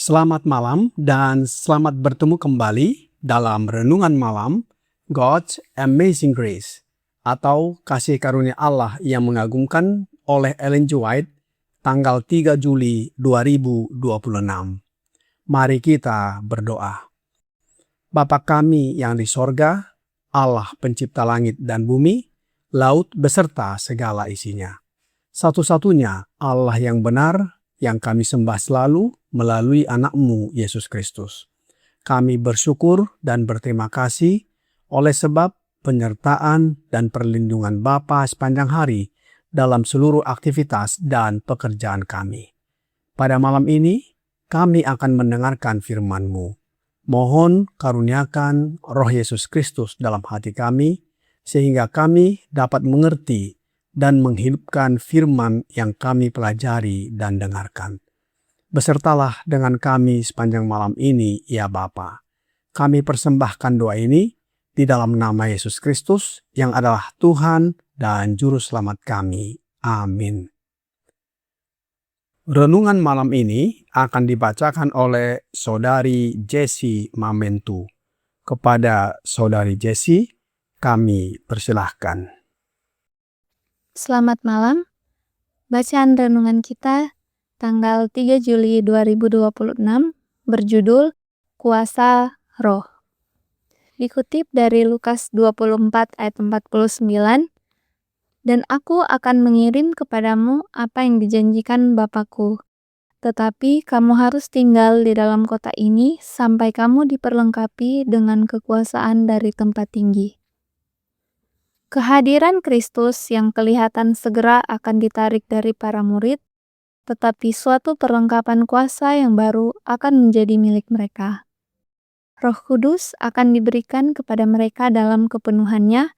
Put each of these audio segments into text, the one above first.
Selamat malam dan selamat bertemu kembali dalam Renungan Malam God's Amazing Grace atau Kasih Karunia Allah yang mengagumkan oleh Ellen G. White tanggal 3 Juli 2026. Mari kita berdoa. Bapa kami yang di sorga, Allah pencipta langit dan bumi, laut beserta segala isinya. Satu-satunya Allah yang benar yang kami sembah selalu melalui anak-Mu, Yesus Kristus. Kami bersyukur dan berterima kasih oleh sebab penyertaan dan perlindungan Bapa sepanjang hari dalam seluruh aktivitas dan pekerjaan kami. Pada malam ini, kami akan mendengarkan firman-Mu. Mohon karuniakan Roh Yesus Kristus dalam hati kami, sehingga kami dapat mengerti dan menghidupkan firman yang kami pelajari dan dengarkan. Besertalah dengan kami sepanjang malam ini, ya Bapa. Kami persembahkan doa ini di dalam nama Yesus Kristus yang adalah Tuhan dan Juru Selamat kami. Amin. Renungan malam ini akan dibacakan oleh Saudari Jessie Mamentu. Kepada Saudari Jessie, kami persilahkan. Selamat malam. Bacaan renungan kita tanggal 3 Juli 2026 berjudul Kuasa Roh. Dikutip dari Lukas 24 ayat 49, "Dan aku akan mengirim kepadamu apa yang dijanjikan Bapa-Ku, tetapi kamu harus tinggal di dalam kota ini sampai kamu diperlengkapi dengan kekuasaan dari tempat tinggi." Kehadiran Kristus yang kelihatan segera akan ditarik dari para murid, tetapi suatu perlengkapan kuasa yang baru akan menjadi milik mereka. Roh Kudus akan diberikan kepada mereka dalam kepenuhannya,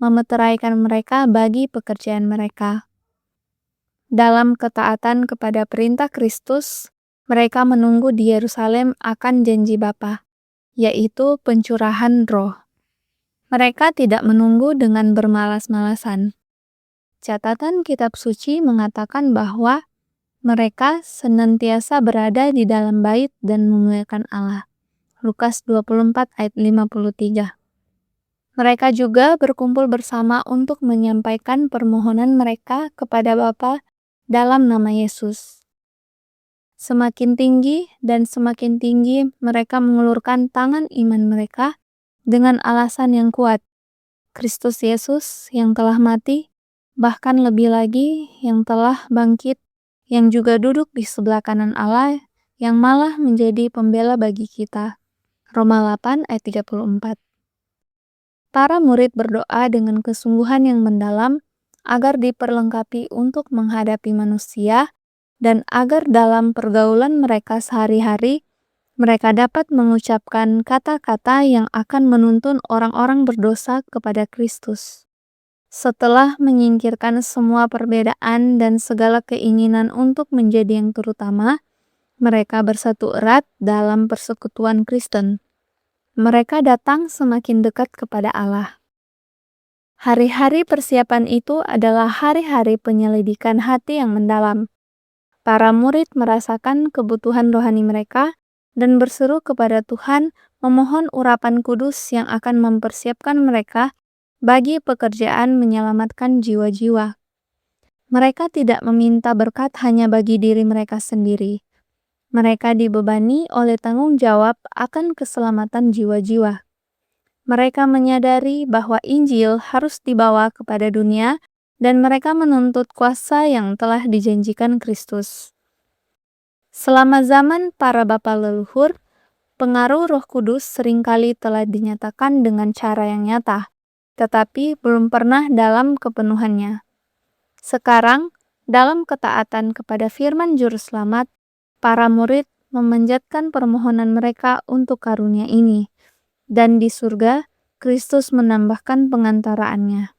memeteraikan mereka bagi pekerjaan mereka. Dalam ketaatan kepada perintah Kristus, mereka menunggu di Yerusalem akan janji Bapa, yaitu pencurahan Roh. Mereka tidak menunggu dengan bermalas-malasan. Catatan kitab suci mengatakan bahwa mereka senantiasa berada di dalam bait dan memuliakan Allah. Lukas 24 ayat 53. Mereka juga berkumpul bersama untuk menyampaikan permohonan mereka kepada Bapa dalam nama Yesus. Semakin tinggi dan semakin tinggi mereka mengulurkan tangan iman mereka dengan alasan yang kuat. Kristus Yesus yang telah mati, bahkan lebih lagi yang telah bangkit, yang juga duduk di sebelah kanan Allah, yang malah menjadi pembela bagi kita. Roma 8 ayat 34. Para murid berdoa dengan kesungguhan yang mendalam agar diperlengkapi untuk menghadapi manusia dan agar dalam pergaulan mereka sehari-hari mereka dapat mengucapkan kata-kata yang akan menuntun orang-orang berdosa kepada Kristus. Setelah menyingkirkan semua perbedaan dan segala keinginan untuk menjadi yang terutama, mereka bersatu erat dalam persekutuan Kristen. Mereka datang semakin dekat kepada Allah. Hari-hari persiapan itu adalah hari-hari penyelidikan hati yang mendalam. Para murid merasakan kebutuhan rohani mereka dan berseru kepada Tuhan memohon urapan kudus yang akan mempersiapkan mereka bagi pekerjaan menyelamatkan jiwa-jiwa. Mereka tidak meminta berkat hanya bagi diri mereka sendiri. Mereka dibebani oleh tanggung jawab akan keselamatan jiwa-jiwa. Mereka menyadari bahwa Injil harus dibawa kepada dunia dan mereka menuntut kuasa yang telah dijanjikan Kristus. Selama zaman para bapa leluhur, pengaruh Roh Kudus seringkali telah dinyatakan dengan cara yang nyata, tetapi belum pernah dalam kepenuhannya. Sekarang, dalam ketaatan kepada firman Juru Selamat, para murid memanjatkan permohonan mereka untuk karunia ini, dan di surga, Kristus menambahkan pengantaraannya.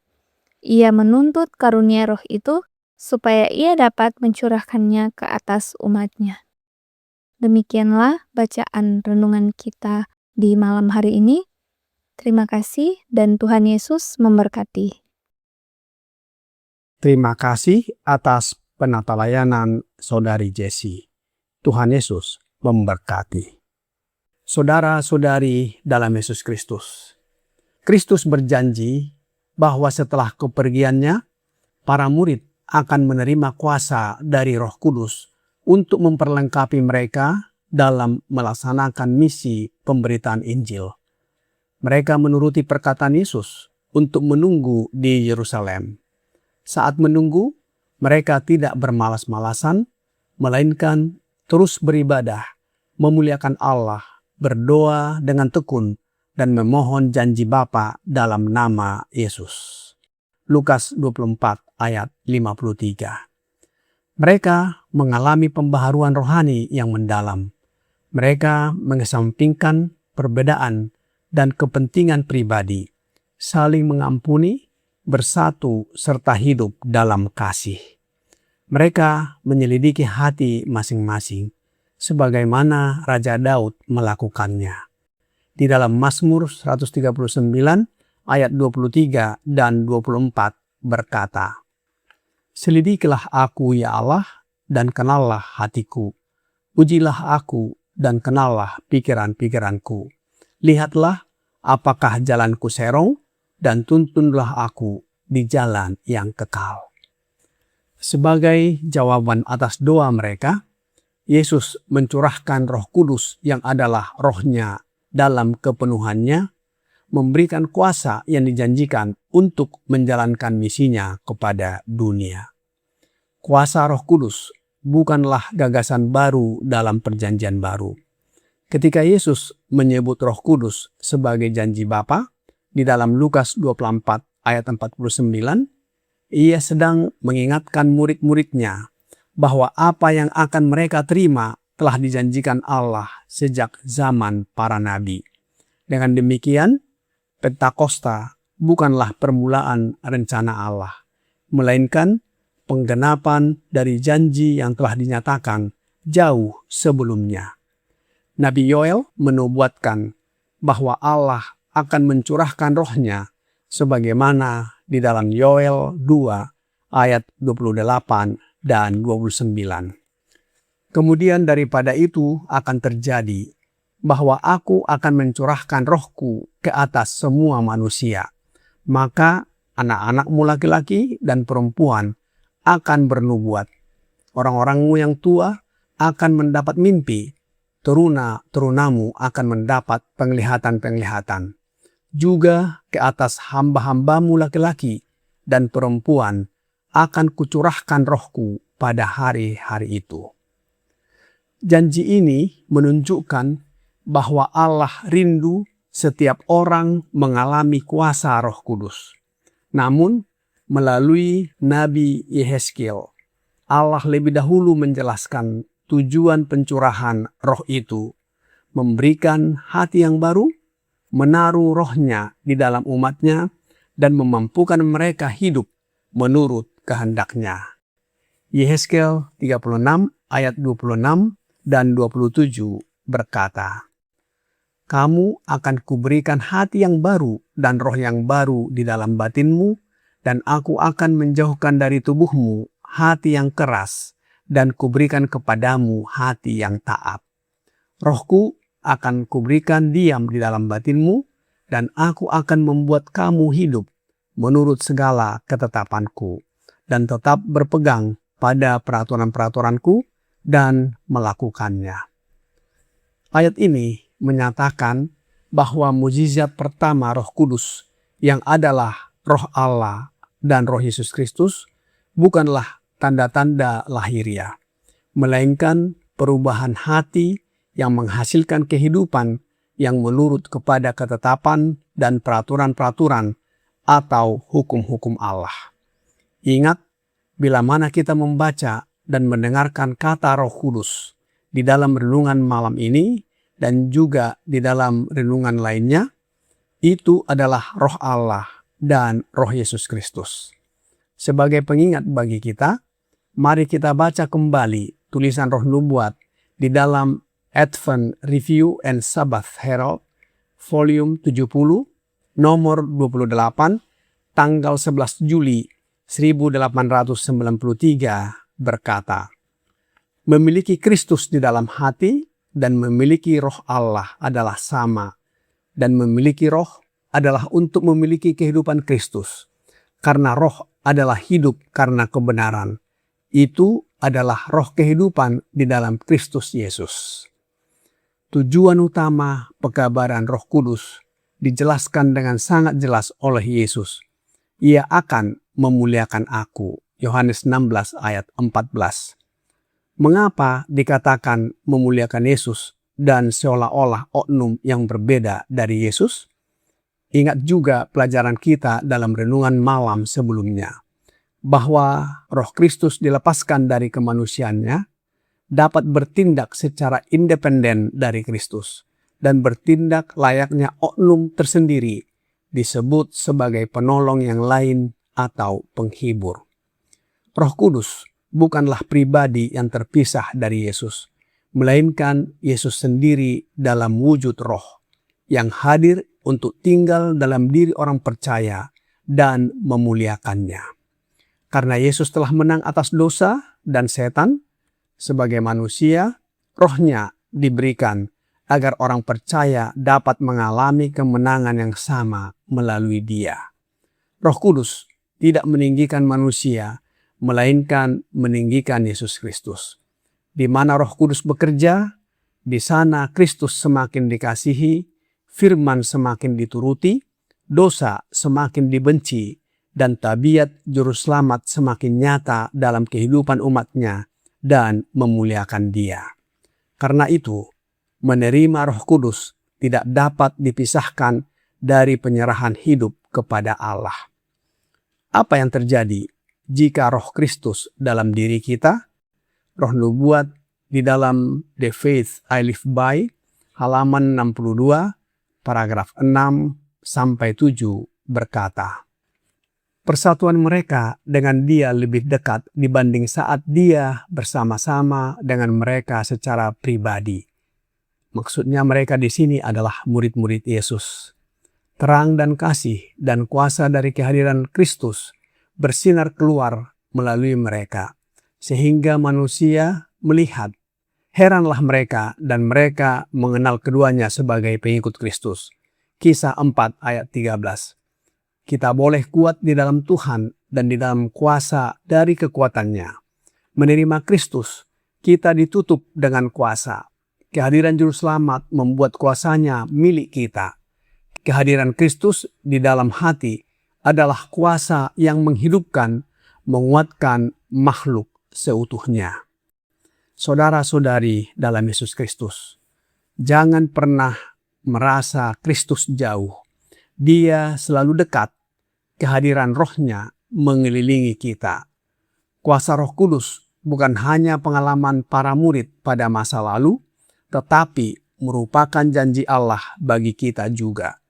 Ia menuntut karunia Roh itu supaya ia dapat mencurahkannya ke atas umat-Nya. Demikianlah bacaan renungan kita di malam hari ini. Terima kasih dan Tuhan Yesus memberkati. Terima kasih atas penata layanan Saudari Jessie. Tuhan Yesus memberkati. Saudara-saudari dalam Yesus Kristus, Kristus berjanji bahwa setelah kepergiannya, para murid akan menerima kuasa dari Roh Kudus untuk memperlengkapi mereka dalam melaksanakan misi pemberitaan Injil. Mereka menuruti perkataan Yesus untuk menunggu di Yerusalem. Saat menunggu, mereka tidak bermalas-malasan, melainkan terus beribadah, memuliakan Allah, berdoa dengan tekun, dan memohon janji Bapa dalam nama Yesus. Lukas 24 ayat 53. Mereka mengalami pembaharuan rohani yang mendalam. Mereka mengesampingkan perbedaan dan kepentingan pribadi, saling mengampuni, bersatu, serta hidup dalam kasih. Mereka menyelidiki hati masing-masing, sebagaimana Raja Daud melakukannya. Di dalam Mazmur 139 ayat 23 dan 24 berkata, "Selidikilah aku ya Allah, dan kenallah hatiku. Ujilah aku dan kenallah pikiran-pikiranku. Lihatlah apakah jalanku serong, dan tuntunlah aku di jalan yang kekal." Sebagai jawaban atas doa mereka, Yesus mencurahkan Roh Kudus yang adalah Roh-Nya dalam kepenuhannya, memberikan kuasa yang dijanjikan untuk menjalankan misinya kepada dunia. Kuasa Roh Kudus bukanlah gagasan baru dalam Perjanjian Baru. Ketika Yesus menyebut Roh Kudus sebagai janji Bapa di dalam Lukas 24 ayat 49, ia sedang mengingatkan murid-muridnya bahwa apa yang akan mereka terima telah dijanjikan Allah sejak zaman para nabi. Dengan demikian, Pentakosta bukanlah permulaan rencana Allah, melainkan penggenapan dari janji yang telah dinyatakan jauh sebelumnya. Nabi Yoel menubuatkan bahwa Allah akan mencurahkan Roh-Nya sebagaimana di dalam Yoel 2 ayat 28 dan 29. Kemudian daripada itu akan terjadi bahwa aku akan mencurahkan Roh-Ku ke atas semua manusia. Maka anak-anakmu laki-laki dan perempuan akan bernubuat. Orang-orangmu yang tua akan mendapat mimpi. Teruna-terunamu akan mendapat penglihatan-penglihatan. Juga ke atas hamba-hambamu laki-laki dan perempuan akan kucurahkan Roh-Ku pada hari-hari itu. Janji ini menunjukkan bahwa Allah rindu setiap orang mengalami kuasa Roh Kudus. Namun, melalui Nabi Yehezkiel, Allah lebih dahulu menjelaskan tujuan pencurahan Roh itu, memberikan hati yang baru, menaruh Roh-Nya di dalam umat-Nya, dan memampukan mereka hidup menurut kehendak-Nya. Yehezkiel 36 ayat 26 dan 27 berkata, "Kamu akan kuberikan hati yang baru dan roh yang baru di dalam batinmu, dan aku akan menjauhkan dari tubuhmu hati yang keras, dan kuberikan kepadamu hati yang taat. Rohku akan kuberikan diam di dalam batinmu, dan aku akan membuat kamu hidup menurut segala ketetapanku, dan tetap berpegang pada peraturan-peraturanku dan melakukannya." Ayat ini menyatakan bahwa mukjizat pertama Roh Kudus yang adalah Roh Allah dan Roh Yesus Kristus bukanlah tanda-tanda lahiriah, melainkan perubahan hati yang menghasilkan kehidupan yang menurut kepada ketetapan dan peraturan-peraturan atau hukum-hukum Allah. Ingat, bila mana kita membaca dan mendengarkan kata Roh Kudus di dalam renungan malam ini dan juga di dalam renungan lainnya, Itu adalah Roh Allah dan Roh Yesus Kristus. Sebagai pengingat bagi kita, mari kita baca kembali tulisan Roh Nubuat di dalam Advent Review and Sabbath Herald, volume 70, nomor 28, tanggal 11 Juli 1893 berkata, memiliki Kristus di dalam hati dan memiliki Roh Allah adalah sama, dan memiliki Roh adalah untuk memiliki kehidupan Kristus, karena Roh adalah hidup karena kebenaran. Itu adalah roh kehidupan di dalam Kristus Yesus. Tujuan utama pekabaran Roh Kudus dijelaskan dengan sangat jelas oleh Yesus. Ia akan memuliakan aku. Yohanes 16 ayat 14. Mengapa dikatakan memuliakan Yesus dan seolah-olah oknum yang berbeda dari Yesus? Ingat juga pelajaran kita dalam renungan malam sebelumnya, bahwa Roh Kristus dilepaskan dari kemanusiaannya, dapat bertindak secara independen dari Kristus, dan bertindak layaknya oknum tersendiri, disebut sebagai penolong yang lain atau penghibur. Roh Kudus bukanlah pribadi yang terpisah dari Yesus, melainkan Yesus sendiri dalam wujud roh, yang hadir untuk tinggal dalam diri orang percaya dan memuliakannya. Karena Yesus telah menang atas dosa dan setan, sebagai manusia, rohnya diberikan agar orang percaya dapat mengalami kemenangan yang sama melalui Dia. Roh Kudus tidak meninggikan manusia, melainkan meninggikan Yesus Kristus. Di mana Roh Kudus bekerja, di sana Kristus semakin dikasihi, firman semakin dituruti, dosa semakin dibenci, dan tabiat juru selamat semakin nyata dalam kehidupan umatnya dan memuliakan Dia. Karena itu, menerima Roh Kudus tidak dapat dipisahkan dari penyerahan hidup kepada Allah. Apa yang terjadi jika Roh Kristus dalam diri kita? Roh Nubuat di dalam The Faith I Live By, halaman 62, paragraf 6 sampai 7 berkata, persatuan mereka dengan Dia lebih dekat dibanding saat Dia bersama-sama dengan mereka secara pribadi. Maksudnya mereka di sini adalah murid-murid Yesus. Terang dan kasih dan kuasa dari kehadiran Kristus bersinar keluar melalui mereka, sehingga manusia melihat. Heranlah mereka dan mereka mengenal keduanya sebagai pengikut Kristus. Kisah 4 ayat 13. Kita boleh kuat di dalam Tuhan dan di dalam kuasa dari kekuatannya. Menerima Kristus, kita ditutup dengan kuasa. Kehadiran Juru Selamat membuat kuasanya milik kita. Kehadiran Kristus di dalam hati adalah kuasa yang menghidupkan, menguatkan makhluk seutuhnya. Saudara-saudari dalam Yesus Kristus, jangan pernah merasa Kristus jauh. Dia selalu dekat. Kehadiran rohnya mengelilingi kita. Kuasa Roh Kudus bukan hanya pengalaman para murid pada masa lalu, tetapi merupakan janji Allah bagi kita juga.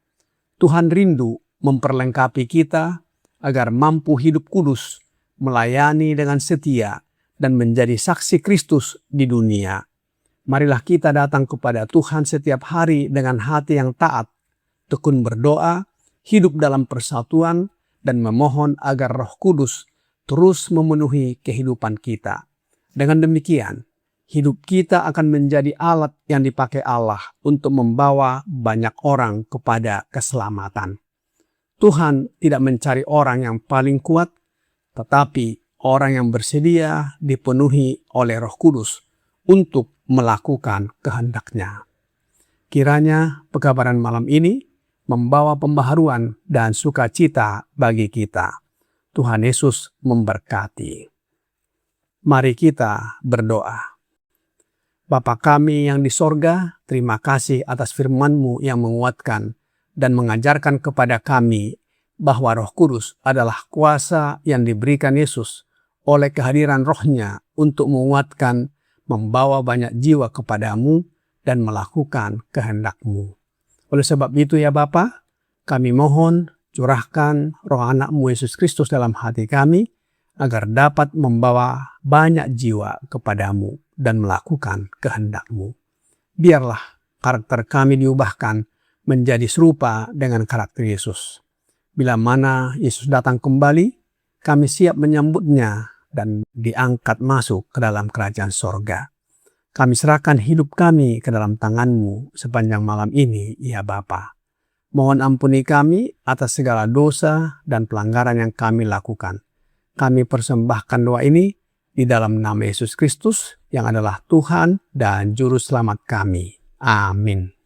Tuhan rindu memperlengkapi kita agar mampu hidup kudus, melayani dengan setia, dan menjadi saksi Kristus di dunia. Marilah kita datang kepada Tuhan setiap hari dengan hati yang taat, tekun berdoa, hidup dalam persatuan, dan memohon agar Roh Kudus terus memenuhi kehidupan kita. Dengan demikian, hidup kita akan menjadi alat yang dipakai Allah untuk membawa banyak orang kepada keselamatan. Tuhan tidak mencari orang yang paling kuat, tetapi orang yang bersedia dipenuhi oleh Roh Kudus untuk melakukan kehendak-Nya. Kiranya pekabaran malam ini membawa pembaharuan dan sukacita bagi kita. Tuhan Yesus memberkati. Mari kita berdoa. Bapa kami yang di sorga, terima kasih atas firman-Mu yang menguatkan dan mengajarkan kepada kami bahwa Roh Kudus adalah kuasa yang diberikan Yesus oleh kehadiran Roh-Nya untuk menguatkan, membawa banyak jiwa kepadamu dan melakukan kehendak-Mu. Oleh sebab itu ya Bapa, Kami mohon curahkan roh anak-Mu Yesus Kristus dalam hati kami, agar dapat membawa banyak jiwa kepadamu dan melakukan kehendak-Mu. Biarlah karakter kami diubahkan menjadi serupa dengan karakter Yesus. Bila mana Yesus datang kembali, kami siap menyambutnya dan diangkat masuk ke dalam kerajaan sorga. Kami serahkan hidup kami ke dalam tangan-Mu sepanjang malam ini, ya Bapa. Mohon ampuni kami atas segala dosa dan pelanggaran yang kami lakukan. Kami persembahkan doa ini di dalam nama Yesus Kristus yang adalah Tuhan dan Juru Selamat kami. Amin.